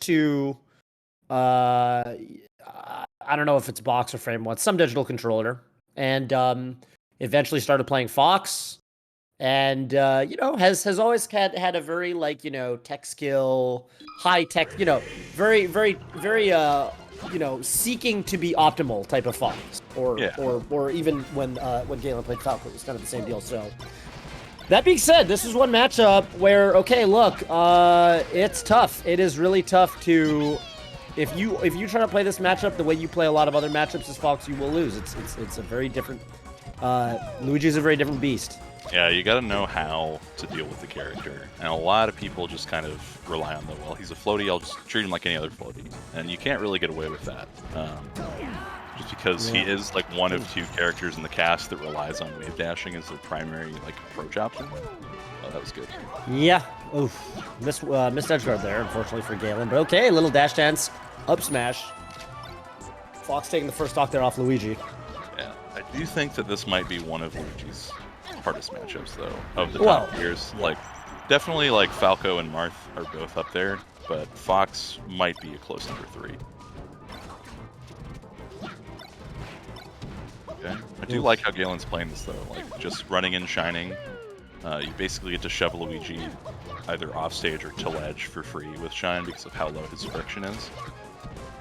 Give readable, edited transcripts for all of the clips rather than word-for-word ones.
to, I don't know if it's box or frame one, some digital controller, and eventually started playing Fox, and has always had a very tech skill, high tech, very very seeking to be optimal type of Fox, or even when Galen played Falco, it was kind of the same deal. So that being said, this is one matchup where, okay, look, it's tough. It is really tough to, if you try to play this matchup the way you play a lot of other matchups as Fox, you will lose. It's a very different. Luigi's a very different beast. Yeah, you gotta know how to deal with the character. And a lot of people just kind of rely on the, well, he's a floaty, I'll just treat him like any other floaty. And you can't really get away with that. Just because he is like one of two characters in the cast that relies on wave dashing as their primary approach option. Oh, that was good. Yeah. Oof. Missed edge guard there, unfortunately for Galen. But okay, little dash dance, up smash. Fox taking the first stock there off Luigi. Yeah, I do think that this might be one of Luigi's hardest matchups, though, of the top tiers. Yeah. Definitely Falco and Marth are both up there, but Fox might be a close number 3. Okay, I do like how Galen's playing this, though. Just running in Shining, you basically get to shove Luigi either off stage or to ledge for free with Shine because of how low his friction is.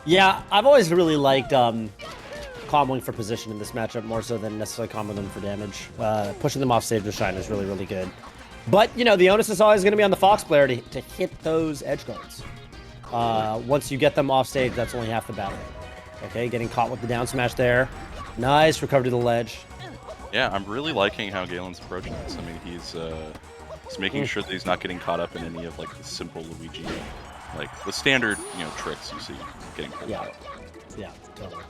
Yeah, I've always really liked comboing for position in this matchup more so than necessarily comboing them for damage. Pushing them off stage with Shine is really, really good. But, the onus is always going to be on the Fox player to hit those edge guards. Once you get them off stage, that's only half the battle. Okay, getting caught with the down smash there. Nice recovery to the ledge. Yeah, I'm really liking how Galen's approaching this. I mean, he's making sure that he's not getting caught up in any of the simple Luigi, the standard tricks you see getting caught up. Yeah, totally.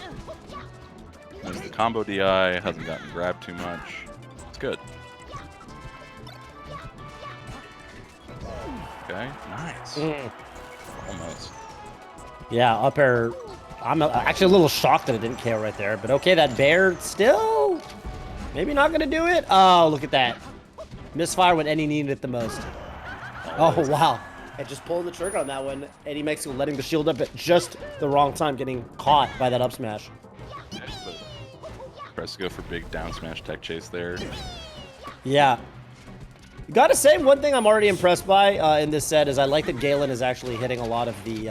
There's the combo DI, hasn't gotten grabbed too much. It's good. Okay, nice. Almost. Yeah, up air. I'm actually a little shocked that it didn't KO right there, but okay, that bear still maybe not gonna do it. Oh, look at that. Misfire when Eddy needed it the most. Oh, wow. And just pulling the trigger on that one. Eddy Mexico letting the shield up at just the wrong time, getting caught by that up smash. Yeah, press to go for big down smash tech chase there. Yeah. Gotta say, one thing I'm already impressed by in this set is I like that Galen is actually hitting a lot of the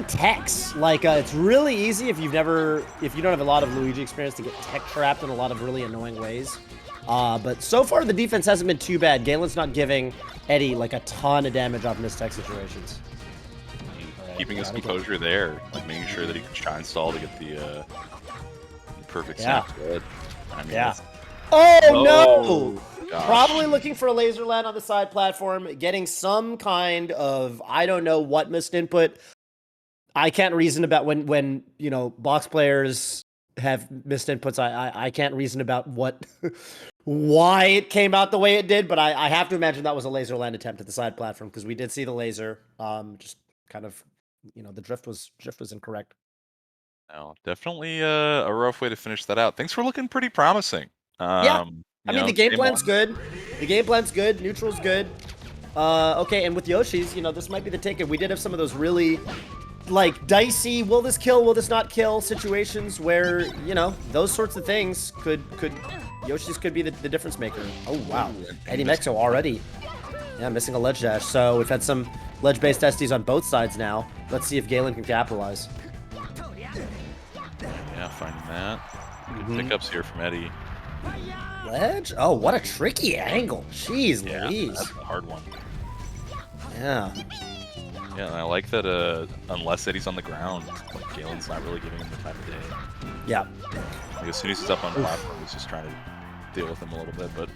techs. It's really easy if you don't have a lot of Luigi experience to get tech trapped in a lot of really annoying ways. But so far the defense hasn't been too bad. Galen's not giving Eddy a ton of damage off missed tech situations. Keeping his composure there, making sure that he can shine stall to get the perfect snap. Good. I mean, oh no! Gosh. Probably looking for a laser land on the side platform, getting some kind of, I don't know what missed input. I can't reason about when box players have missed inputs. I can't reason about why it came out the way it did, but I have to imagine that was a laser land attempt at the side platform because we did see the laser. Just kind of, the drift was incorrect. No, definitely a rough way to finish that out. Things were looking pretty promising. Yeah. I mean, the game plan's good. The game plan's good. Neutral's good. Okay, and with Yoshi's, this might be the ticket. We did have some of those really, dicey, will this kill, will this not kill situations where, those sorts of things Yoshi's could be the difference maker. Oh, wow. Eddy Mexico already. Yeah, missing a ledge dash. So we've had some ledge-based SDs on both sides now. Let's see if Galen can capitalize. Yeah, finding that. Good pickups here from Eddy. Ledge? Oh, what a tricky angle. Jeez Louise. That's a hard one. Yeah. Yeah, and I like that unless Eddy's on the ground, Galen's not really giving him the time of day. Yeah. As soon as he's up on platform, he's just trying to deal with him a little bit. But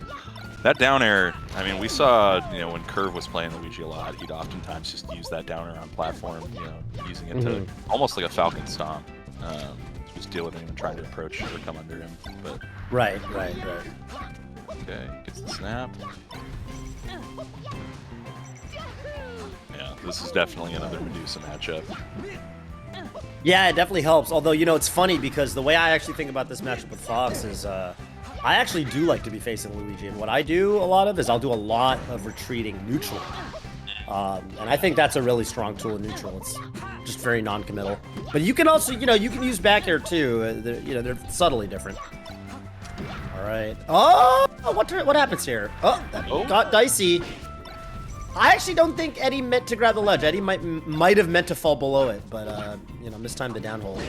that down air, I mean, we saw, when Curve was playing Luigi a lot, he'd oftentimes just use that down air on platform, using it to almost like a Falcon Stomp. Just deal with him and trying to approach or come under him. But Right. Okay, gets the snap. Yeah, this is definitely another Medusa matchup. Yeah, it definitely helps. Although, it's funny because the way I actually think about this matchup with Fox is I actually do like to be facing Luigi. And what I do a lot of is I'll do a lot of retreating neutral. And I think that's a really strong tool in neutral. It's just very non-committal. But you can also, you can use back air too. They're subtly different. All right. Oh, what happens here? Oh, that got dicey. I actually don't think Eddy meant to grab the ledge. Eddy might have meant to fall below it, but mistimed the downhole.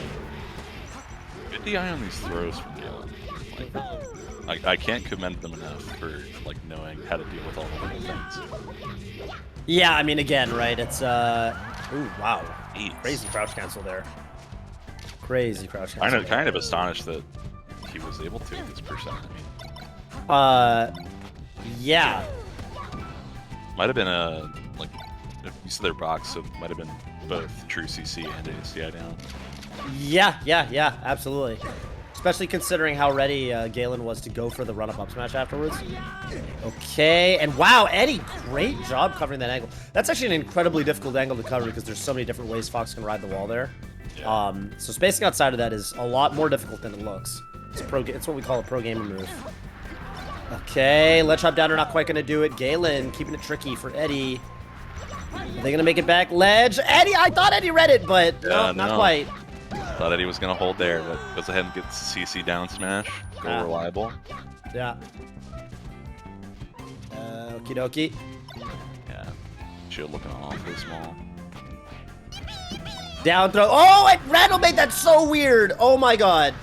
Good DI on these throws from Galen. Like, I can't commend them enough for knowing how to deal with all the little things. Yeah, I mean, again, right? It's ooh, wow, crazy crouch cancel there. Crazy crouch cancel. Kind of astonished that he was able to at this percent. Yeah. Might have been if you see their box, so it might have been both true CC and ACI down. Yeah, absolutely. Especially considering how ready Galen was to go for the run-up up smash afterwards. Okay, and wow, Eddy, great job covering that angle. That's actually an incredibly difficult angle to cover because there's so many different ways Fox can ride the wall there. Yeah. So spacing outside of that is a lot more difficult than it looks. It's what we call a pro gamer move. Okay, ledge hop down are not quite going to do it. Galen keeping it tricky for Eddy. Are they going to make it back? Ledge. Eddy, I thought Eddy read it, but no, not quite. Thought Eddy was going to hold there, but goes ahead and gets CC down smash. Go reliable. Yeah. Okie dokie. Yeah. Shield looking awfully small. Down throw. Oh, and Randall made that so weird. Oh my god.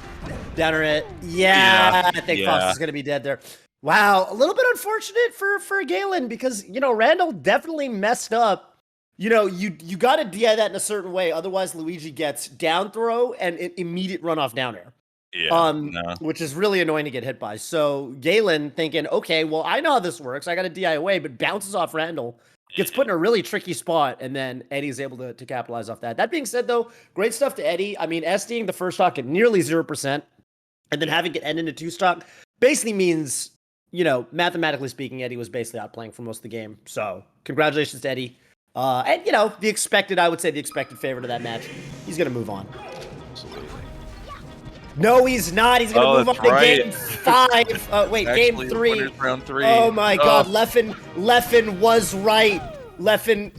Downer it. Yeah, I think Fox is going to be dead there. Wow, a little bit unfortunate for Galen because, Randall definitely messed up. You got to DI that in a certain way. Otherwise, Luigi gets down throw and an immediate runoff down air. Yeah. Which is really annoying to get hit by. So Galen thinking, okay, well, I know how this works. I got to DI away, but bounces off Randall. Gets put in a really tricky spot, and then Eddy's able to capitalize off that. That being said, though, great stuff to Eddy. I mean, SDing the first stock at nearly 0%, and then having it end into 2 stock basically means, mathematically speaking, Eddy was basically outplaying for most of the game. So congratulations to Eddy. And, the expected favorite of that match. He's going to move on. Absolutely. No, he's not. He's going to move on to game 5. Wait, game 3. Round 3. Oh, my God. Leffen was right. Leffen,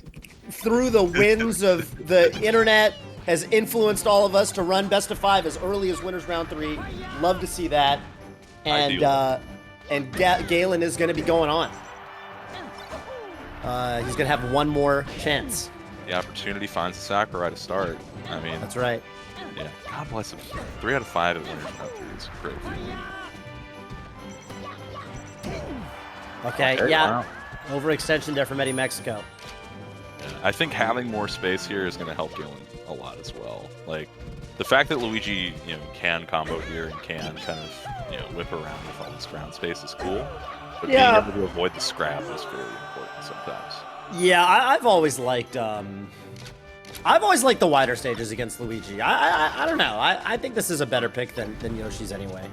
through the winds of the internet, has influenced all of us to run best of 5 as early as winners round 3. Love to see that. And Galen is going to be going on. He's going to have one more chance. The opportunity finds the Sakurai to start. I mean, that's right. Yeah, God bless him. 3 out of 5 at winners round 3 is great. Okay, yeah. Wow. Overextension there from Eddy Mexico. Yeah, I think having more space here is going to help Galen a lot as well. Like, the fact that Luigi, can combo here and can kind of, whip around with all this ground space is cool. But being able to avoid the scrap is very important sometimes. Yeah, I've always liked the wider stages against Luigi. I don't know. I think this is a better pick than Yoshi's anyway.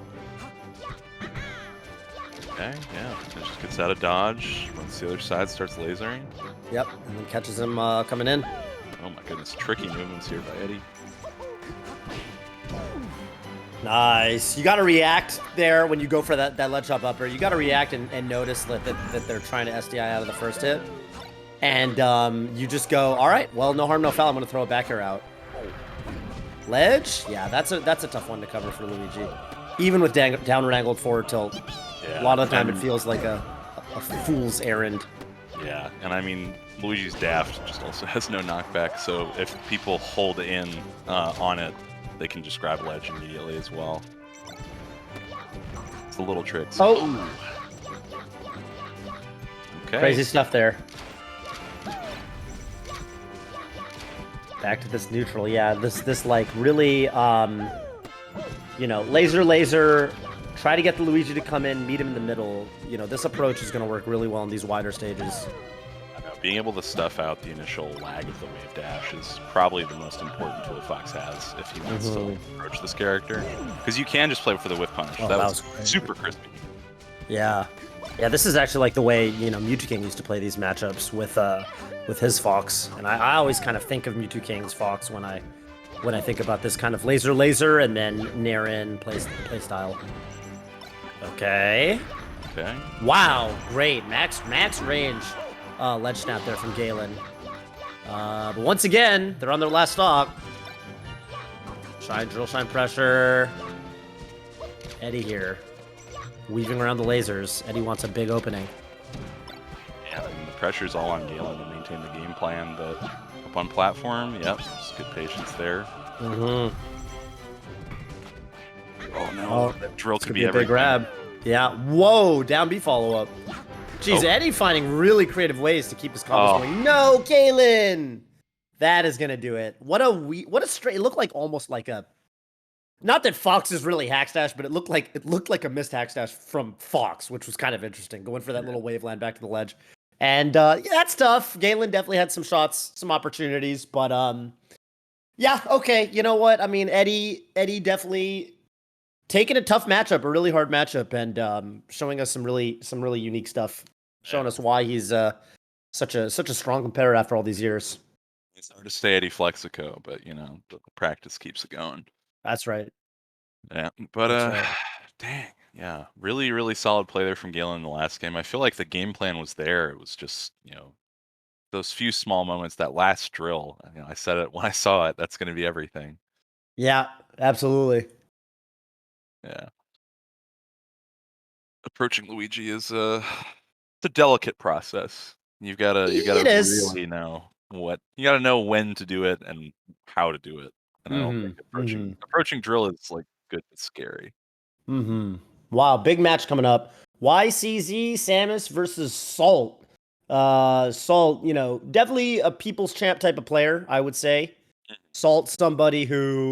Okay, yeah. Just gets out of dodge. Once the other side starts lasering. Yep, and then catches him coming in. Oh my goodness, tricky movements here by Eddy. Nice. You got to react there when you go for that ledge hop upper. You got to react and notice that they're trying to SDI out of the first hit. And you just go, all right, well, no harm, no foul. I'm going to throw a back air out. Ledge? Yeah, that's a tough one to cover for Luigi. Even with downward angled forward tilt, a lot of the time it feels like a fool's errand. Yeah, and I mean, Luigi's daft just also has no knockback, so if people hold in on it, they can just grab ledge immediately as well. It's the little tricks. Oh! Okay. Crazy stuff there. Back to this neutral, yeah. This like really, laser. Try to get the Luigi to come in, meet him in the middle. This approach is going to work really well in these wider stages. Being able to stuff out the initial lag of the wave dash is probably the most important tool Fox has if he wants to approach this character. Because you can just play for the whiff punish. Oh, that was super crispy. Yeah. Yeah, this is actually like the way, Mewtwo King used to play these matchups with his Fox. And I always kind of think of Mewtwo King's Fox when I think about this kind of laser and then nair in play style. Okay. Okay. Wow, great. Max range. ledge snap there from Galen. But once again, they're on their last stock. Shine, drill, shine, pressure. Eddy here. Weaving around the lasers. Eddy wants a big opening. Yeah, and the pressure's all on Galen to maintain the game plan, but up on platform, yep, just good patience there. Mm-hmm. Oh no, that drill could be a big grab. Yeah. Whoa, down B follow-up. Jeez, Eddy finding really creative ways to keep his combos going. No, Galen! That is gonna do it. What a straight. It looked like almost like a. Not that Fox is really hackstash, but it looked like a missed hackstash from Fox, which was kind of interesting. Going for that little wave land back to the ledge, and yeah, that's tough. Galen definitely had some shots, some opportunities, but yeah, okay. You know what? I mean, Eddy definitely taking a tough matchup, a really hard matchup, and showing us some really unique stuff. Showing us why he's such a strong competitor after all these years. It's hard to stay Eddy Flexico, but you know, the practice keeps it going. That's right. Yeah, but right. dang, yeah, really solid play there from Galen in the last game. I feel like the game plan was there. It was just, you know, those few small moments, that last drill. You know, I said it when I saw it. That's going to be everything. Yeah, absolutely. Yeah. Approaching Luigi is it's a delicate process. You gotta really know you gotta know when to do it and how to do it. And I don't think approaching drill is like good but scary. Wow, big match coming up. YCZ Samus versus Salt. Salt, you know, definitely a people's champ type of player, I would say. Salt, somebody who